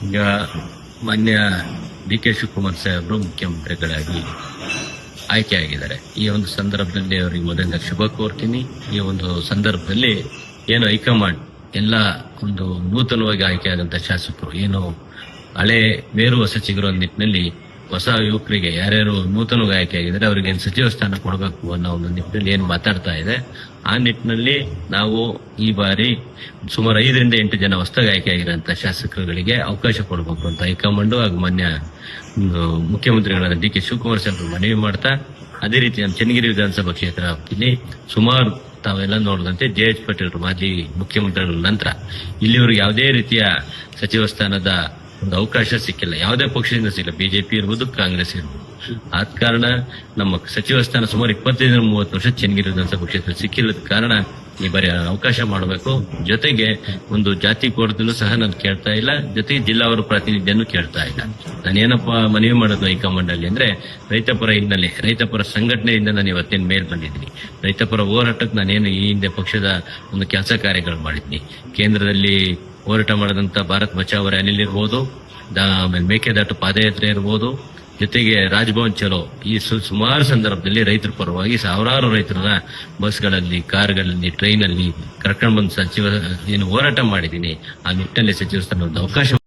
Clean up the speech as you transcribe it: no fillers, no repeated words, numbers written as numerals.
ಈಗ ಮಾನ್ಯ ಡಿ.ಕೆ. ಶಿವಕುಮಾರ್ ಸಾಹೇಬರು ಮುಖ್ಯಮಂತ್ರಿಗಳಾಗಿ ಆಯ್ಕೆಯಾಗಿದ್ದಾರೆ. ಈ ಒಂದು ಸಂದರ್ಭದಲ್ಲಿ ಅವರಿಗೆ ಮೊದಲಿಂದ ಶುಭ ಕೋರ್ತೀನಿ. ಈ ಒಂದು ಸಂದರ್ಭದಲ್ಲಿ ಏನು ಹೈಕಮಾಂಡ್ ಎಲ್ಲ ಒಂದು ನೂತನವಾಗಿ ಆಯ್ಕೆಯಾದಂತ ಶಾಸಕರು ಏನು ಹಳೆ ಮೇರು ಹೊಸ ಚಿಗುರು ನಿಟ್ಟಿನಲ್ಲಿ ಹೊಸ ಯುವಕರಿಗೆ ಯಾರ್ಯಾರು ನೂತನವಾಗಿ ಆಯ್ಕೆಯಾಗಿದ್ದಾರೆ ಅವರಿಗೆ ಸಚಿವ ಸ್ಥಾನ ಕೊಡಬೇಕು ಅನ್ನೋ ಒಂದು ನಿಟ್ಟಿನಲ್ಲಿ ಏನು ಮಾತಾಡ್ತಾ ಇದೆ. ಆ ನಿಟ್ಟಿನಲ್ಲಿ ನಾವು ಈ ಬಾರಿ ಸುಮಾರು 5ರಿಂದ 8 ಜನ ಹೊಸದಾಗಿ ಆಯ್ಕೆಯಾಗಿರುವಂತಹ ಶಾಸಕರುಗಳಿಗೆ ಅವಕಾಶ ಕೊಡಬೇಕು ಅಂತ ಹೈಕಮಾಂಡ್ ಹಾಗೂ ಮಾನ್ಯ ಮುಖ್ಯಮಂತ್ರಿಗಳಾದ ಡಿ.ಕೆ. ಶಿವಕುಮಾರ್ ಸಾಹೇಬರು ಮನವಿ ಮಾಡ್ತಾ, ಅದೇ ರೀತಿ ನಮ್ಮ ಚನ್ನಗಿರಿ ವಿಧಾನಸಭಾ ಕ್ಷೇತ್ರ ವ್ಯಾಪ್ತಿಯಲ್ಲಿ ಸುಮಾರು ತಾವೆಲ್ಲ ನೋಡಿದಂತೆ ಜೆ.ಎಚ್. ಪಾಟೀಲ್ ಮಾಜಿ ಮುಖ್ಯಮಂತ್ರಿಗಳ ನಂತರ ಇಲ್ಲಿವರೆಗೆ ಯಾವುದೇ ರೀತಿಯ ಸಚಿವ ಸ್ಥಾನದ ಒಂದು ಅವಕಾಶ ಸಿಕ್ಕಿಲ್ಲ. ಯಾವುದೇ ಪಕ್ಷದಿಂದ ಸಿಕ್ಕಿಲ್ಲ, ಬಿಜೆಪಿ ಇರ್ಬೋದು, ಕಾಂಗ್ರೆಸ್ ಇರ್ಬೋದು. ಆದ ಕಾರಣ ನಮ್ಮ ಸಚಿವ ಸ್ಥಾನ ಸುಮಾರು 25-30 ವರ್ಷ ಚನ್ನಗಿರಿ ವಿಧಾನಸಭಾ ಕ್ಷೇತ್ರ ಸಿಕ್ಕಿಲ್ಲದ ಕಾರಣ ಈ ಬಾರಿ ಅವಕಾಶ ಮಾಡಬೇಕು. ಜೊತೆಗೆ ಒಂದು ಜಾತಿ ಕೋಡ್ದಲ್ಲೂ ಸಹ ನಾನು ಕೇಳ್ತಾ ಇಲ್ಲ, ಜೊತೆಗೆ ಜಿಲ್ಲಾವರ ಪ್ರಾತಿನಿಧ್ಯನೂ ಕೇಳ್ತಾ ಇಲ್ಲ. ನಾನೇನಪ್ಪ ಮನವಿ ಮಾಡೋದು ಹೈಕಮಾಂಡ್ ಅಲ್ಲಿ ಅಂದ್ರೆ, ರೈತಪರ ಹಿನ್ನೆಲೆ, ರೈತಪರ ಸಂಘಟನೆಯಿಂದ ನಾನು ಇವತ್ತೇನು ಮೇಲ್ ಬಂದಿದ್ದೀನಿ. ರೈತಪರ ಹೋರಾಟಕ್ಕೆ ನಾನೇನು ಈ ಹಿಂದೆ ಪಕ್ಷದ ಒಂದು ಕೆಲಸ ಕಾರ್ಯಗಳು ಮಾಡಿದ್ದೀನಿ. ಕೇಂದ್ರದಲ್ಲಿ ಹೋರಾಟ ಮಾಡಿದಂತ ಭಾರತ್ ಬಚಾವ್ ರ್ಯಾಲಿ ಇರ್ಬೋದು, ಆಮೇಲೆ ಮೇಕೆದಾಟು ಪಾದಯಾತ್ರೆ ಇರ್ಬೋದು, ಜೊತೆಗೆ ರಾಜಭವನ್ ಚಲೋ, ಈ ಸುಮಾರು ಸಂದರ್ಭದಲ್ಲಿ ರೈತರ ಪರವಾಗಿ ಸಾವಿರಾರು ರೈತರನ್ನ ಬಸ್ಗಳಲ್ಲಿ, ಕಾರ್ಗಳಲ್ಲಿ, ಟ್ರೈನಲ್ಲಿ ಕರ್ಕೊಂಡು ಬಂದು ಸಚಿವ ಏನು ಹೋರಾಟ ಮಾಡಿದ್ದೀನಿ. ಆ ನಿಟ್ಟಿನಲ್ಲಿ ಸಚಿವ ಸ್ಥಾನದ ಅವಕಾಶ